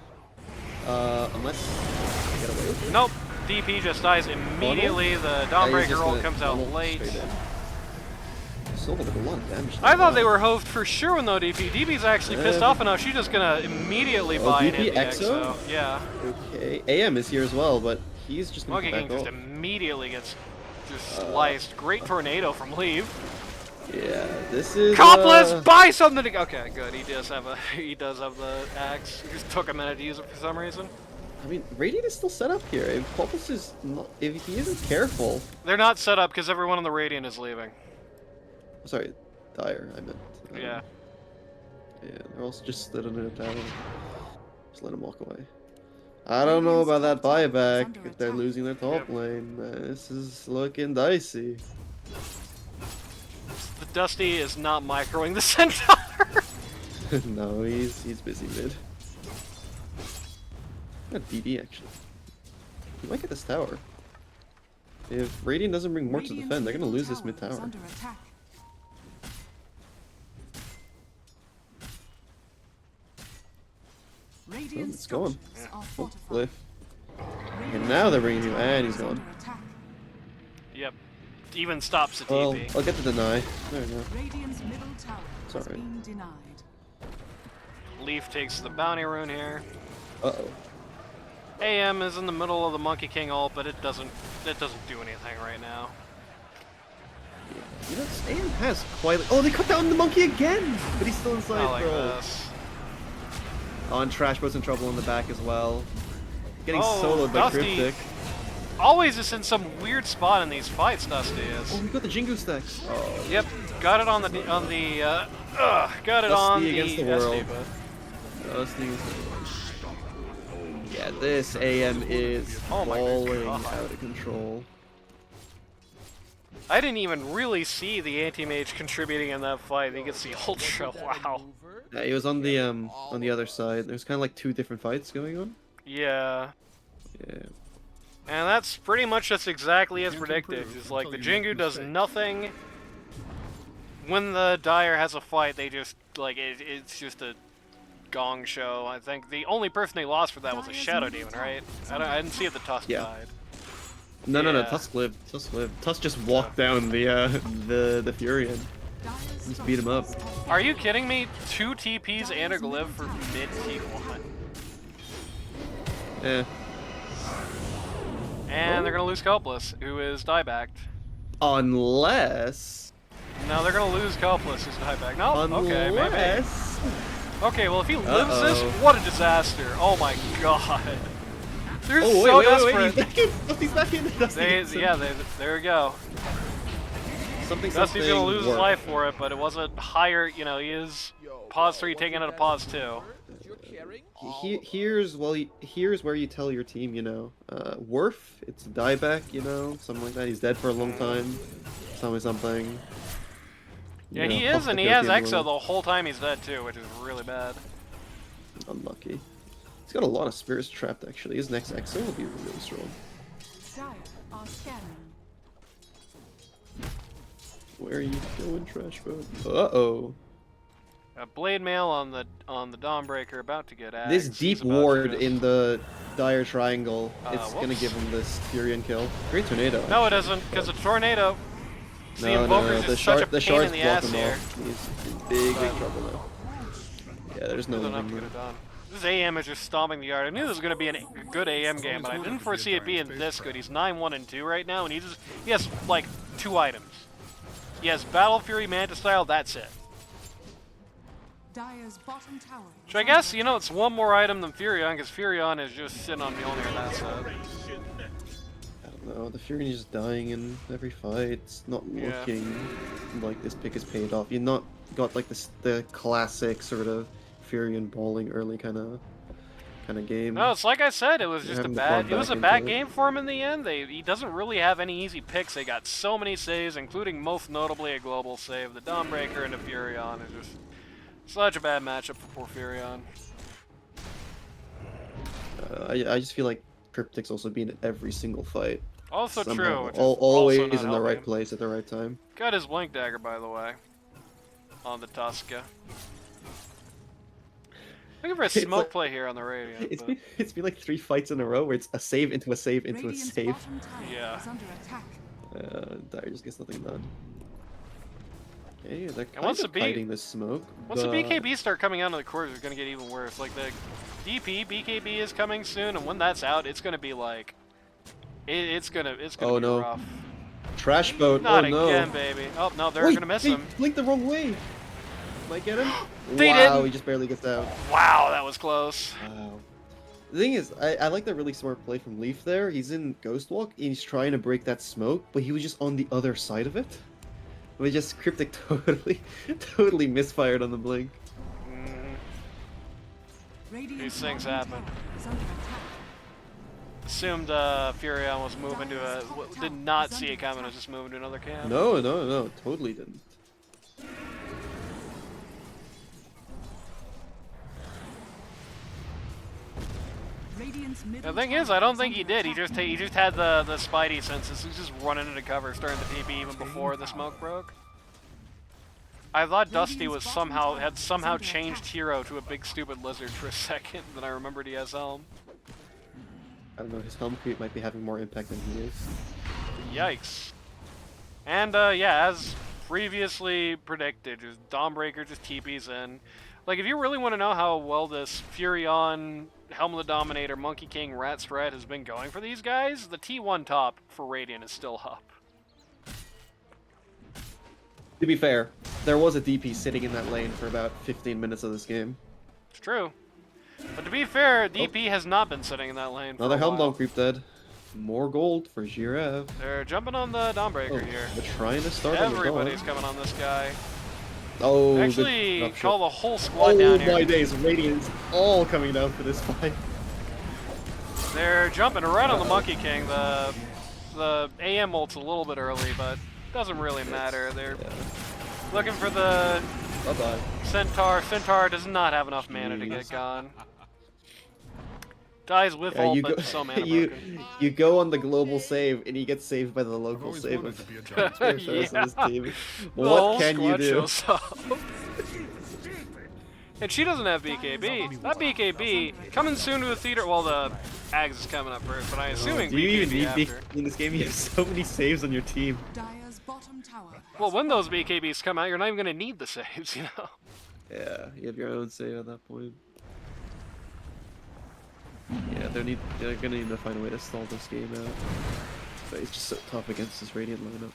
Unless I get away with it. Nope. DP just dies immediately. The Dawnbreaker ult comes out late. Still did a lot of damage. I thought they were hoved for sure when no DP. DP's actually pissed off enough. She's just gonna immediately buy an DP NP EXO? EXO. Yeah. Okay, AM is here as well, but he's just gonna Monkey come King back just off. immediately gets just sliced. Great tornado from Leave. Yeah, this is. Coplice, buy something. Okay, good. He does have the axe. It just took a minute to use it for some reason. I mean, Radiant is still set up here. If Coplice is not, if he isn't careful. They're not set up because everyone on the Radiant is leaving. Sorry, Dire. I meant. Yeah. Yeah, they're also just stood under the tower. Just let him walk away. I don't know about that buyback if they're losing their top lane. This is looking dicey. The Dusty is not microing the Centaur. No, he's busy mid. Got DD actually. He might get this tower. If Radiant doesn't bring more to defend, they're gonna lose this mid tower. It's going. Oh, Cliff. And now they're bringing you, and he's gone. Yep. Even stops the Well, TP. I'll get the deny. There we go. Radiant's middle tower has Sorry. been denied. Leaf takes the bounty rune here. Uh-oh. AM is in the middle of the Monkey King ult, but it doesn't do anything right now. You know, AM has quite... Oh, they cut down the monkey again! But he's still inside, I like bro. this. Oh, and Trashboat's in trouble in the back as well. Getting Oh, soloed by Dusty. Cryptic. Always just in some weird spot in these fights, Dusty is. Oh, we got the Jingu stacks. Oh, Yep, got it on the got it Dusty on the against the SD, world. but Dusty. Yeah, this AM is Oh my falling God. out of control. I didn't even really see the anti-mage contributing in that fight. He gets the ultra. Wow. Yeah, he was on the other side. There's kind of like two different fights going on. Yeah. Yeah. And that's pretty much just exactly as predicted. It's like the Jingu does nothing. When the Dire has a fight, they just like it's just a gong show. I think the only person they lost for that was a Shadow Demon, right? I didn't see if the Tusk Yeah. died. No, no, no. Yeah. Tusk lived. Tusk lived. Tusk just walked down the Furion. Just beat him up. Are you kidding me? 2 TPs and a glyph for mid T1. Yeah. And they're gonna lose Coplice, who is diebacked. Unless. No, they're gonna lose Coplice, who's diebacked. No, okay, maybe. Unless. Okay, well if he lives this, Uh-oh. what a disaster! Oh my god. They're Oh, so wait, desperate. he's back in. Dusty's back in. Dusty gets him. There we go. Dusty's gonna lose his worked. life for it, but it wasn't higher. You know, he is pause 3 taking out a pause 2. Here's where you tell your team, you know, Worf, it's a dieback, you know, something like that. He's dead for a long time. Tell me something. Yeah, You know, he is, off and the he has Tokyo EXO world. the whole time he's dead too, which is really bad. Unlucky. He's got a lot of spirits trapped actually. His next exo will be really strong. Dire are scanning. Where are you going, Trash Boat? Uh-oh. A blade mail on the Dawnbreaker about to get axed. This He's deep about to ward just- in the dire triangle, it's whoops. gonna give him this Furion kill. Great tornado. No, it actually, doesn't, because but- it's a tornado. The No, Invoker's the just such a shard, the pain shards in the block ass him here. off. He's in big trouble now. Yeah, there's no There's enough to living get room. it done. This AM is just stomping the yard. I knew this was going to be a good AM game, but I didn't foresee it being this good. He's 9-1 and 2 right now, and he has like 2 items. He has Battle Fury Manta Style. That's it. Dire's bottom tower. is Which I under guess, you know, attack. it's one more item than Furion, because Furion is just sitting on Mjolnir, and that's it. I don't know, the Furion is just dying in every fight. It's not Yeah. looking like this pick is paid off. You've not got like this the classic sort of Furion balling early kind of game. No, it's like I said, it was You're just a having to bad. plug It was back a bad into it. game for him in the end. He doesn't really have any easy picks. They got so many saves, including most notably a global save. The Dawnbreaker into Furion is just such a bad matchup for poor Furion. I just feel like Cryptic's also been in every single fight. Also Somehow. true. Which is Always also not in the right helping. place at the right time. Got his Blink Dagger, by the way, on the Tuska. Looking for a It's smoke like- play here on the radio. It's been like 3 fights in a row where it's a save into a save into a Radiant's save. bottom tower Yeah. is under attack. Dire just gets nothing done. Okay, they're kind once of the hiding this smoke. Once the but- BKB start coming out of the corners, it's gonna get even worse. Like the DP BKB is coming soon, and when that's out, it's gonna be like, it's gonna Oh, be no. rough. Trash boat. Not oh no. again, baby. Oh no, they're Wait, gonna miss they him. blinked the wrong way. Might get him. They wow, didn't. he just barely gets out. Wow, that was close. Wow. The thing is, I like that really smart play from Leaf there. He's in Ghost Walk and he's trying to break that smoke, but he was just on the other side of it. We just Cryptic totally misfired on the blink. Radiant's These things bottom happen. tower is under attack. Assumed Furion was moving to a. Did not see it coming. Was just moving to another camp. No, totally didn't. Radiant's The middle thing is, tower I don't think he under did. He attack. just had the Spidey senses. He's just running into cover, starting to TP even before the smoke broke. I thought Dusty was somehow changed hero to a big stupid lizard for a second. Then I remembered he has Helm. I don't know, his helm creep might be having more impact than he is. Yikes. And yeah, as previously predicted, just Dawnbreaker just TPs in. Like, if you really want to know how well this Furion, Helm of the Dominator, Monkey King, Rat spread has been going for these guys, the T1 top for Radiant is still up. To be fair, there was a DP sitting in that lane for about 15 minutes of this game. It's true. But to be fair, DP has not been sitting in that lane for Another a Helm while. Dome creep dead. More gold for Girev. They're jumping on the Dawnbreaker Oh, here. they're trying to start on the Everybody's Dawn. coming on this guy. Oh, good Actually, enough call shot. the whole squad Oh down here. my days, Radiant's all coming down for this fight. They're jumping right on the Monkey King. The AM ult's a little bit early, but doesn't really matter. They're Yeah. looking for the Bye-bye. Centaur. Centaur does not have enough mana to get Jeez. gone. Dies with Yeah, ult, you but go, so mana you, broken. you go on the global save and you get saved by the local always save wanted of to be a giant Spirits Yeah. on this team. The What whole can you squad do? shows up. And she doesn't have BKB. That BKB coming soon to the theater. Well, the Ags is coming up first, but I'm assuming Do you even BKB need after. BKB in this game? You have so many saves on your team. Dire's bottom tower. Well, when those BKBs come out, you're not even going to need the saves, you know? Yeah, you have your own save at that point. Yeah, they're gonna need to find a way to stall this game out. But it's just so tough against this Radiant lineup.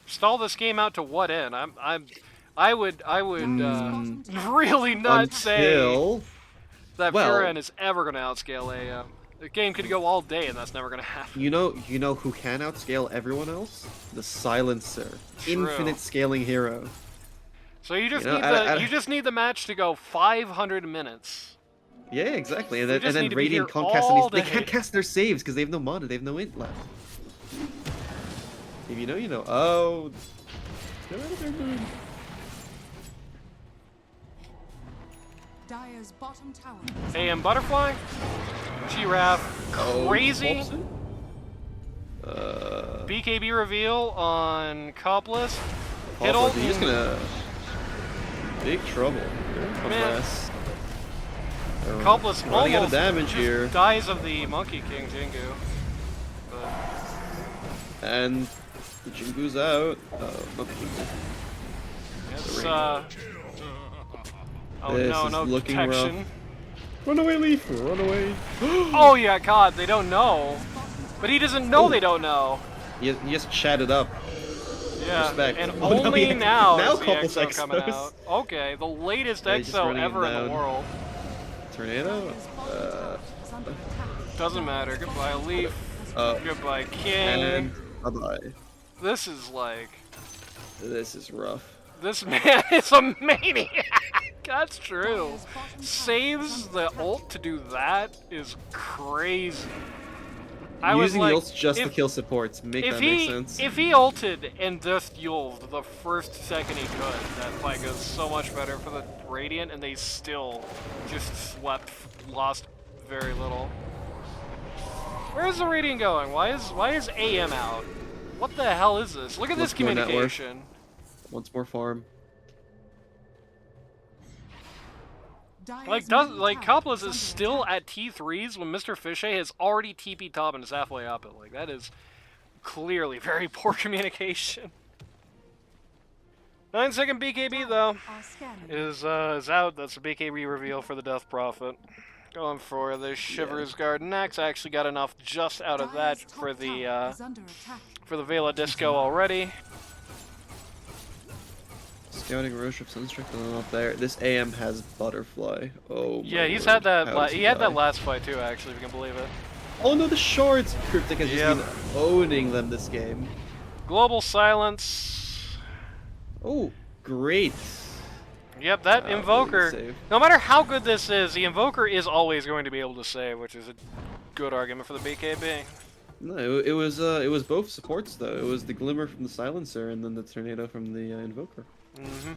Stall this game out to what end? I would Mm, really not say Until that well- Furion is ever going to outscale AM. The game could go all day, and that's never going to happen. you know who can outscale everyone else? The Silencer, True. infinite scaling hero. So you just You know, need I- you just need the match to go 500 minutes. Yeah, exactly. And We then, just and need then to be Radiant here can't cast all any. They day. can't cast their saves because they have no mana. They have no int left. If you know, you know. Oh, get out of there, dude. Dire's bottom tower. AM Butterfly, Giraffe, crazy. BKB reveal on Coplice. Hit he's gonna big trouble. Man. They're Coplice running out almost of damage just here, dies of the Monkey King Jingu. But and the Jingu's out. Not the Jingu. it's oh This no, is no looking protection. rough. Run away, Leaf! Run away! Oh yeah, God, they don't know. But he doesn't know they don't know. He just chatted up. Yeah, Respect. and Oh, no, only yeah. now Now is the Coplice EXO coming Exos. out. Okay, the latest Yeah, he's just EXO running ever in the down. world. Tornado? Is under attack. Doesn't matter. Goodbye, Leaf. Goodbye, King. And bye-bye. This is like... This is rough. This man is a maniac! That's true. Saves the ult to do that is crazy. I was Using like, the ults just to if- kill supports. Make that make sense. If he ulted and just ulted the first second he could, that fight goes so much better for the Radiant, and they still just lost very little. Where is the Radiant going? Why is AM out? What the hell is this? Look at this What's more network? communication. Once more farm. Dire's Like middle like tower Coplice is under still attack. at T3s when Mr. Fishay has already TP top and is halfway up it. Like that is clearly very poor communication. 9-second BKB though Are scanning. is out. That's a BKB reveal for the Death Prophet. Going for the Shivers Guard next. I actually got enough just out of that Dire's for top the tower is under attack. Vela Disco already. Scouting Roche of Sunstruck and then up there. This AM has Butterfly. Oh my Yeah, he's lord. had that. How does He had die? that last fight too. Actually, if you can believe it. Oh no, the Shards! Cryptic has Yep. just been owning them this game. Global Silence. Oh, great. Yep, that really Invoker. save. No matter how good this is, the Invoker is always going to be able to save, which is a good argument for the BKB. No, it was both supports though. It was the Glimmer from the Silencer and then the Tornado from the Invoker. Mm-hmm.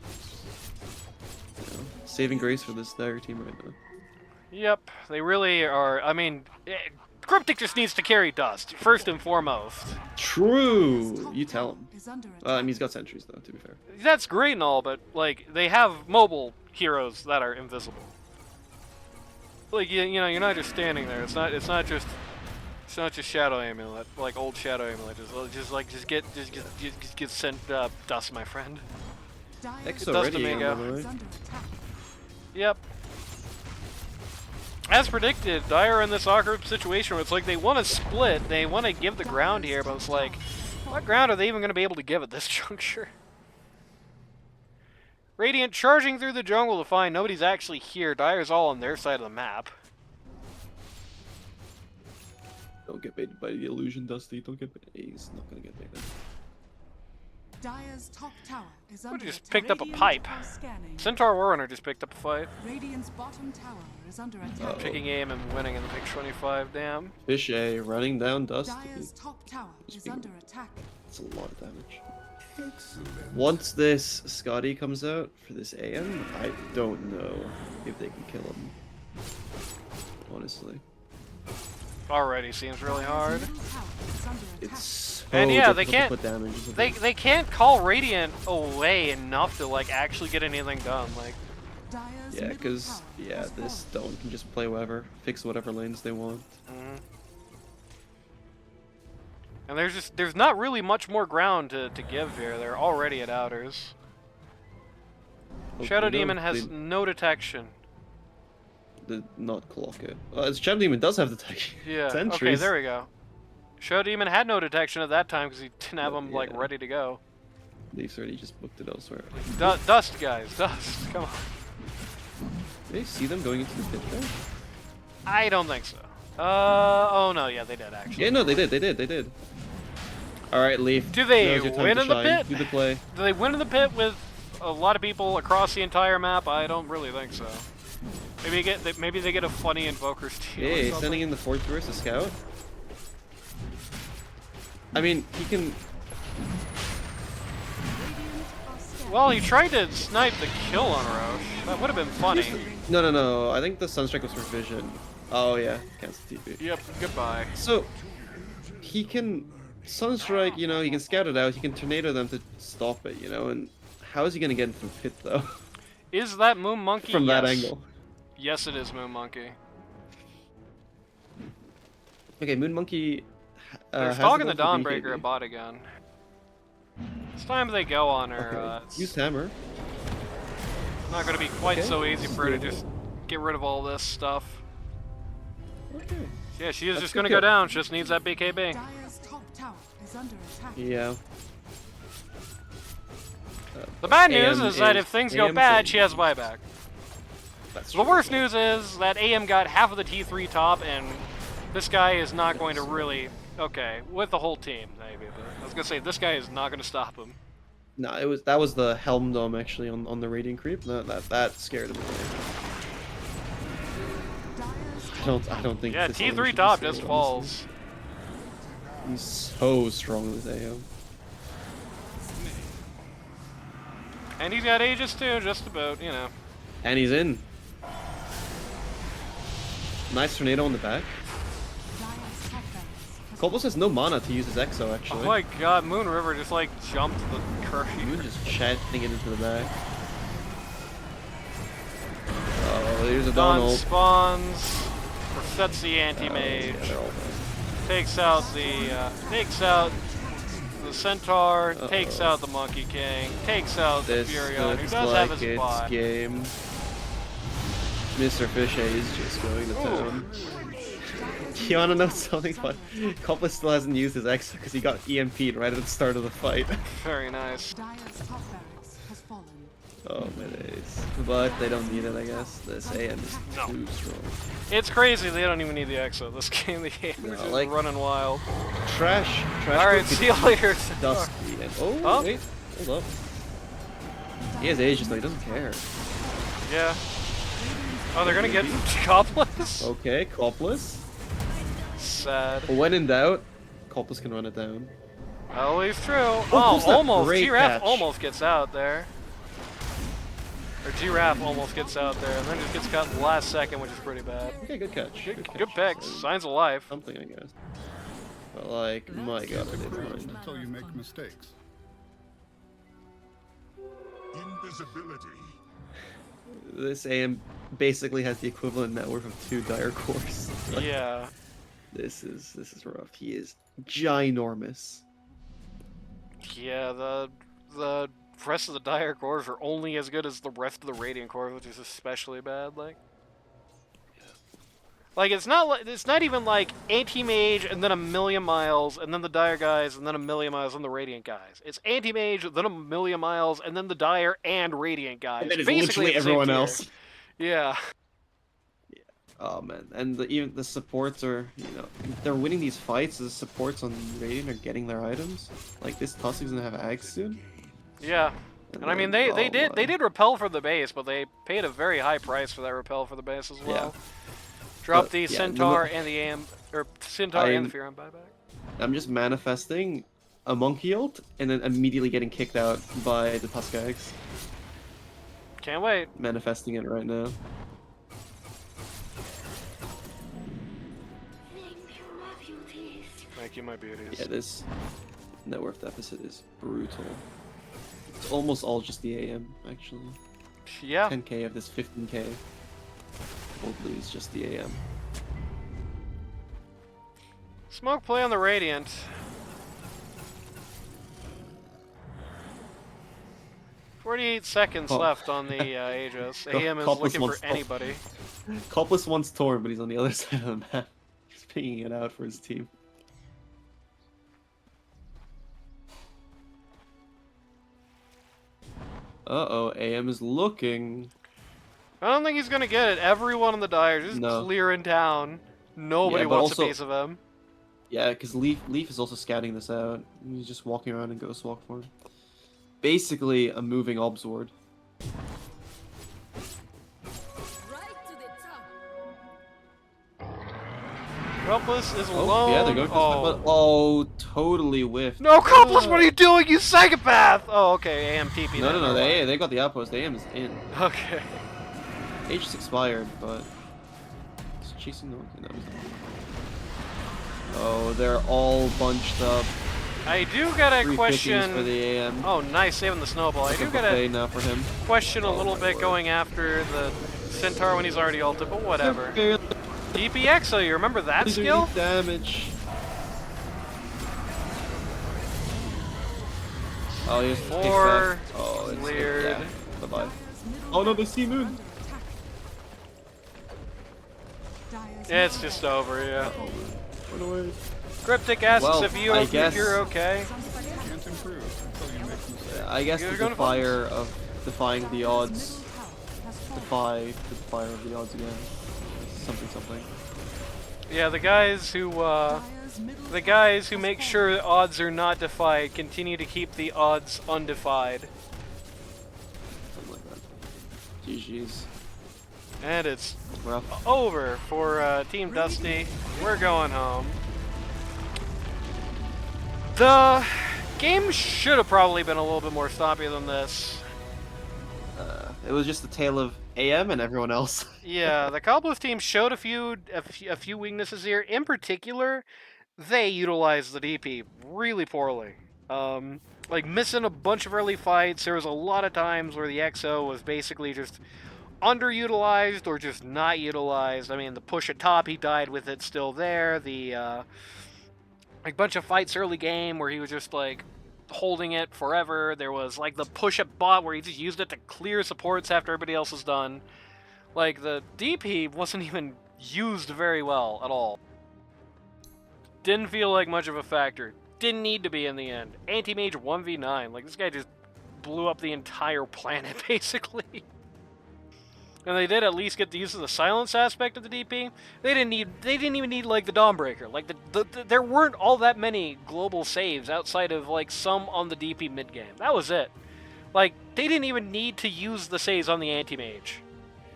You know, saving grace for this dire team right now. Yep, they really are. I mean, Cryptic just needs to carry Dust first and foremost. True. You tell him. Is under attack. I mean, he's got sentries though. To be fair. That's great and all, but like they have mobile heroes that are invisible. Like you know, you're not just standing there. It's not just Shadow Amulet, like old Shadow Amulet. Just get sent Dust, my friend. Dire's Exo Dust ready, Amigo. by the way. is under attack. Yep. As predicted, Dire in this awkward situation where it's like they want to split, they want to give the ground here, but it's like, what ground are they even going to be able to give at this juncture? Radiant charging through the jungle to find nobody's actually here. Dire's all on their side of the map. Don't get baited by the illusion, Dusty. Don't get baited. He's not gonna get baited. Dire's top tower is under just attack. picked up a Radiant pipe. are scanning. Centaur Warrunner just picked up a fight. Radiant's bottom tower is under attack. Uh-oh. Picking aim and winning in the pick 25, damn. Fish A running down Dusty. Dire's top tower is Speaking- under attack. That's a lot of damage. Once this Scotty comes out for this AM, I don't know if they can kill him. Honestly. Already seems really hard. Dire's middle tower is under attack. It's so And yeah, they difficult to can't- put damage into They them. can't call Radiant away enough to like actually get anything done. Like Dire's Yeah, middle because tower yeah, has this fallen. Stone can just play whatever, fix whatever lanes they want. And there's not really much more ground to give here. They're already at outers. Shadow Okay, no, Demon has they no detection. did not clock it. Shadow Demon does have the tech. Yeah. Okay, Sentries. there we go. Shadow Demon had no detection at that time because he didn't have them like Yeah. ready to go. Leafs already just booked it elsewhere. Dust, guys, dust. Come on. Did they see them going into the pit there? I don't think so. Oh no, yeah, they did actually. Yeah, no, they did. Alright, Leaf. Do they Now's your time win to in the shine. pit? Do the play. Do they win in the pit with a lot of people across the entire map? I don't really think so. Maybe they get a funny Invoker steal. or Hey, something. sending in the Force Burst, a scout. I mean, he can. Radiant are Well, he tried to snipe the kill on Roche. That would have been funny. No. I think the Sunstrike was for vision. Oh yeah, cancel TP. Yep, goodbye. So he can Sunstrike, you know, he can scout it out, he can tornado them to stop it, you know, and how is he gonna get into the pit though? Is that Moon Monkey? From that Yes. angle. Yes, it is Moon Monkey. Okay, Moon Monkey. They're has stalking the go for Dawnbreaker BKB. at bot again. It's time they go on her. Okay. Use hammer. Not going to be quite Okay, so easy this is for her to doable. just get rid of all this stuff. Okay. Yeah, she is That's just good going to go kill. down. She just needs that BKB. Dire's top tower is under attack. Yeah. The bad news AM is that if things go AM bad, thing. she has buyback. That's The true. worst news is that AM got half of the T3 top, and this guy is not going to really... Okay, with the whole team, maybe. But I was going to say, this guy is not going to stop him. No, that was the Helm Dome actually on the Radiant Creep. That scared him. Dire's I don't think. Yeah, this enemy T3 should top be just scared, falls. honestly. He's so strong with AM. And he's got Aegis too, just about, you know. And he's in. Nice tornado on the back. Dire's top barracks has Coplice has no mana to use his Exo Oh actually. my god, Moon River just like jumped the curfew. Moon just chanting it into the back. Oh, there's a Dawn Donald. spawns, resets the anti-mage, Yeah, they're all dead. takes out the Centaur, takes out the Monkey King, takes out the This Furion, who looks does like have his it's spot. game. Mr. Fishy is just going to town. You wanna know something fun? Coplice still hasn't used his Exo because he got EMP'd right at the start of the fight. Very nice. Dire's top barracks has fallen. Oh my days. But they don't need it, I guess. This AM is No. too strong. It's crazy, they don't even need the Exo. This game, the game is No, just like- running wild. Trash. Alright, see you later. Dusty and oh Oh. wait, hold up. He has Aegis though, he doesn't care. Yeah. Oh, they're gonna get Coplice? Okay, Coplice. Sad. When in doubt, Coplice can run it down. Always true. who's Oh, that almost. great Giraffe catch? almost gets out there. Or Giraffe almost gets out there, and then just gets caught in the last second, which is pretty bad. Okay, good catch. Good pick. Signs of life. Something, I guess. But like, my god, I did mind. Until you make mistakes. Invisibility. This AM basically has the equivalent net worth of 2 Dire Cores. Like, Yeah. This is rough. He is ginormous. Yeah, the rest of the Dire Cores are only as good as the rest of the Radiant Cores, which is especially bad. Like it's not even like Anti-Mage and then a million miles and then the Dire guys and then a million miles and the Radiant guys. It's Anti-Mage, then a million miles and then the Dire and Radiant guys. And then it's Basically literally at the same everyone tier. else. Yeah. Oh man, and even the supports are, you know, they're winning these fights. The supports on Radiant are getting their items. Like this Tusk's gonna have Ags soon. Yeah. And I mean they oh did repel for the base, but they paid a very high price for that repel for the base as well. Drop But, the yeah, Centaur and the AM or Centaur and the Furion buyback. I'm just manifesting a monkey ult and then immediately getting kicked out by the Tusk Ags. Can't wait. Manifesting it right now. Thank you, my beauties. Yeah, this net worth deficit is brutal. It's almost all just the AM, actually. Yeah. 10k of this 15k. We'll lose just the AM. Smoke play on the Radiant. "48 seconds Oh. left on the Aegis. Co- AM is Coplice looking for wants to- anybody. Coplice wants Torn, but he's on the other side of the map. He's picking it out for his team. Uh-oh, AM is looking. I don't think he's gonna get it. Everyone in the Dire is just No. clearing town. Nobody Yeah, but wants also- a piece of him. Yeah, because Leaf is also scouting this out. He's just walking around in Ghost Walk form. Basically, a moving Obs Ward. Right to the top. Coplice is Oh, alone. yeah, they're going for but totally whiffed. No, Coplice, what are you doing, you psychopath? Oh, okay, AM TP. No, then, no, never mind. they got the outpost. The AM is in. Okay. H6 expired, but it's chasing the one. That was Oh, they're all bunched up. I do gotta Three question. pickings for the AM. Oh, nice, saving the snowball. I do gotta now for him. question a Oh little my bit word. going after the Centaur when he's already ulted, but whatever. Barely DPX, so you remember that doing skill? damage. Oh, he has to take Four. back. Oh, it's Cleared. Yeah. Bye-bye. Oh no, the Sea Moon. It's just over, yeah. Run away. Cryptic asks Well, if I guess- you're okay. Can't improve until you make mistakes. I guess You're the going to defier of defying the odds. Defy the defier of the odds again. Something. Yeah, the guys who make sure odds are not defied continue to keep the odds undefied. Something like that. GG's. And it's Rough. over for Team Dusty. We're going home. The game should have probably been a little bit more stoppy than this. It was just the tale of AM and everyone else. Yeah, the Coplice team showed a few weaknesses here. In particular, they utilized the DP really poorly. Like missing a bunch of early fights. There was a lot of times where the XO was basically just underutilized or just not utilized. I mean, the push at top, he died with it still there. The like bunch of fights early game where he was just like holding it forever. There was like the push at bot where he just used it to clear supports after everybody else is done. Like the DP wasn't even used very well at all. Didn't feel like much of a factor. Didn't need to be in the end. Anti-mage 1v9. Like this guy just blew up the entire planet basically. And they did at least get the use of the silence aspect of the DP. They didn't even need like the Dawnbreaker. Like there weren't all that many global saves outside of like some on the DP mid game. That was it. Like they didn't even need to use the saves on the anti-mage.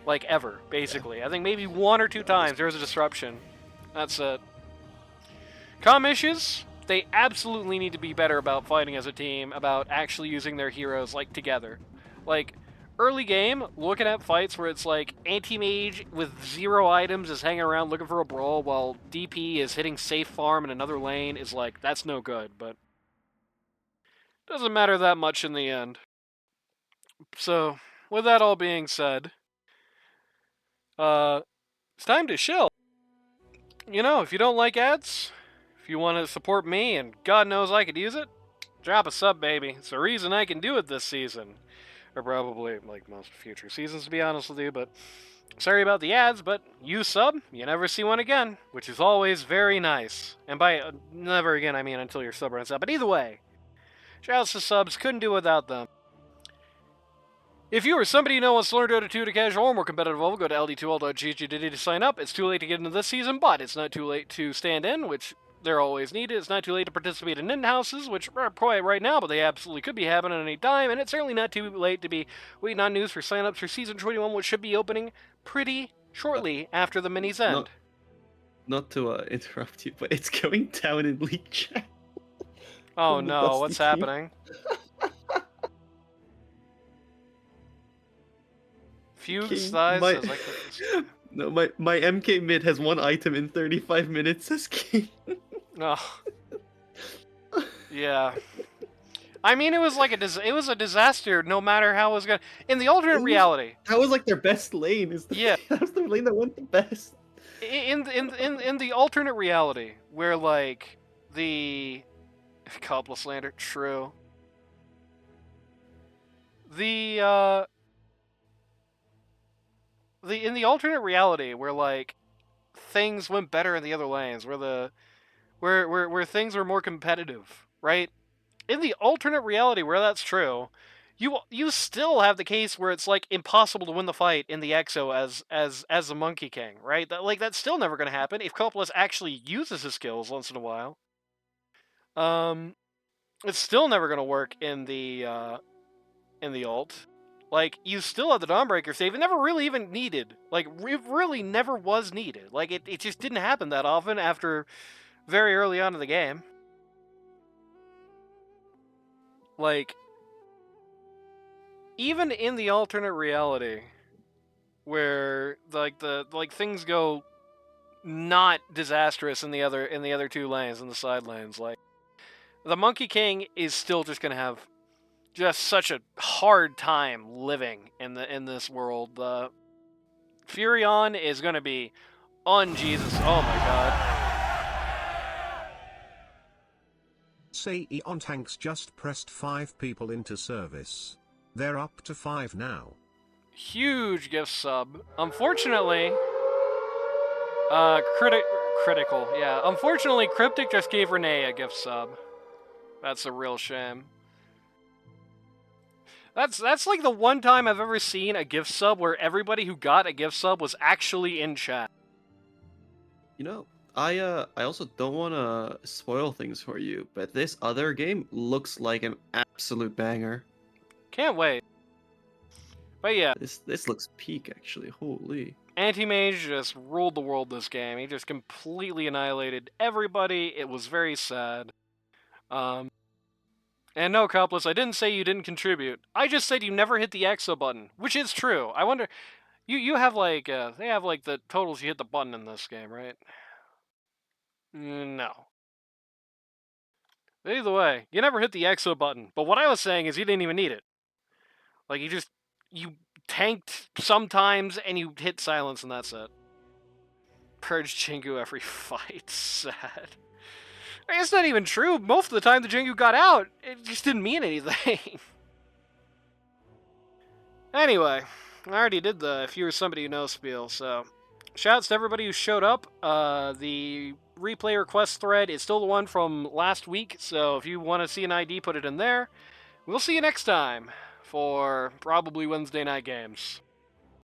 Like ever, basically. I think maybe one or two times there was a disruption. That's it. Comm issues, they absolutely need to be better about fighting as a team, about actually using their heroes like together. Like early game, looking at fights where it's like anti-mage with 0 items is hanging around looking for a brawl while DP is hitting safe farm in another lane is like, that's no good, but doesn't matter that much in the end. So, with that all being said, it's time to shill. You know, if you don't like ads, if you want to support me, and God knows I could use it, drop a sub, baby. It's the reason I can do it this season. Or probably, like, most future seasons, to be honest with you, but sorry about the ads, but you sub, you never see one again, which is always very nice. And by never again, I mean until your sub runs out. But either way, shoutouts to subs, couldn't do without them. If you or somebody you know wants to learn Dota 2 to casual or more competitive level, go to LD2L.gg to sign up. It's too late to get into this season, but it's not too late to stand in, which they're always needed. It's not too late to participate in in-houses, which are quiet right now, but they absolutely could be happening at any time. And it's certainly not too late to be waiting on news for sign-ups for Season 21, which should be opening pretty shortly after the minis end. Not to interrupt you, but it's going down in league chat. Oh from the no, Dusty what's team. happening? Fuse King, size my- says I could... No, my MK mid has 1 item in 35 minutes, says King. Oh. Yeah. I mean, it was like it was a disaster. No matter how it was gonna. In the alternate reality, That was like their best lane. Yeah. That was the lane that went the best. in the alternate reality where like the Coplice slander, true. In the alternate reality where like things went better in the other lanes, where things were more competitive, right? In the alternate reality where that's true, you still have the case where it's like impossible to win the fight in the EXO as the Monkey King, right? That's still never going to happen if Coplice actually uses his skills once in a while. It's still never going to work in the alt. Like, you still have the Dawnbreaker save. It never really even needed. Like, it really never was needed. Like, it just didn't happen that often after very early on in the game. Like, even in the alternate reality, where like things go not disastrous in the other two lanes, in the side lanes, like the Monkey King is still just gonna have just such a hard time living in this world. The Furion is gonna be on Jesus. Oh my god. Say Eon Tanks just pressed 5 people into service. They're up to 5 now. Huge gift sub. Unfortunately, critical. Yeah. Unfortunately, Cryptic just gave Renee a gift sub. That's a real shame. That's like the one time I've ever seen a gift sub where everybody who got a gift sub was actually in chat. You know, I also don't want to spoil things for you, but this other game looks like an absolute banger. Can't wait. But yeah, This looks peak actually. Holy. Anti-Mage just ruled the world this game. He just completely annihilated everybody. It was very sad. And no, Coplice, I didn't say you didn't contribute. I just said you never hit the EXO button, which is true. I wonder, you have like, they have like the totals you hit the button in this game, right? No. Either way, you never hit the EXO button, but what I was saying is you didn't even need it. Like, you tanked sometimes and you hit silence and that's it. Purge Jingu every fight. Sad. I mean, it's not even true. Most of the time the Jingu got out, it just didn't mean anything. Anyway, I already did the if you're somebody who knows spiel, so shouts to everybody who showed up. The replay request thread is still the one from last week, so if you want to see an ID, put it in there. We'll see you next time for probably Wednesday night games.